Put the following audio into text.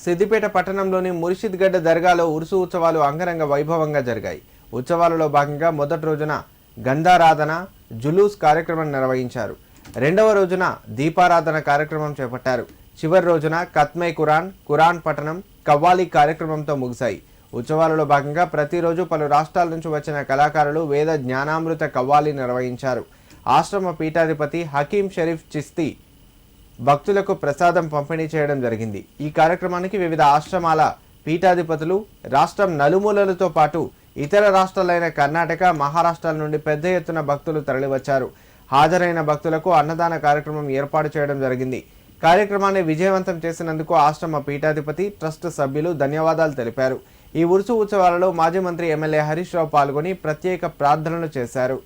సిద్దిపేట పట్టణంలోని మురిషిద్గడ్డ దర్గాలో ఉరుసు ఉత్సవాలు అంగరంగ వైభవంగా జరిగాయి. ఉత్సవాలలో భాగంగా మొదటి రోజున గంధారాధన, జులూస్ కార్యక్రమం నిర్వహించారు. రెండవ రోజున దీపారాధన కార్యక్రమం చేపట్టారు. చివరి రోజున ఖత్మే ఖురాన్ పఠనం, కవ్వాలి కార్యక్రమంతో ముగిశాయి. ఉత్సవాలలో భాగంగా ప్రతిరోజు పలు రాష్ట్రాల నుంచి వచ్చిన కళాకారులు వేద జ్ఞానామృత కవ్వాలి నిర్వహించారు. ఆశ్రమ పీఠాధిపతి హకీం షరీఫ్ చిస్తీ భక్తులకు ప్రసాదం పంపిణీ చేయడం జరిగింది. ఈ కార్యక్రమానికి వివిధ ఆశ్రమాల పీఠాధిపతులు, రాష్ట్రం నలుమూలలతో పాటు ఇతర రాష్ట్రాలైన కర్ణాటక, మహారాష్ట్రాల నుండి పెద్ద ఎత్తున భక్తులు తరలివచ్చారు. హాజరైన భక్తులకు అన్నదాన కార్యక్రమం ఏర్పాటు చేయడం జరిగింది. కార్యక్రమాన్ని విజయవంతం చేసినందుకు ఆశ్రమ పీఠాధిపతి, ట్రస్ట్ సభ్యులు ధన్యవాదాలు తెలిపారు. ఈ ఉరుసు ఉత్సవాలలో మాజీ మంత్రి ఎమ్మెల్యే హరీష్ రావు పాల్గొని ప్రత్యేక ప్రార్థనలు చేశారు.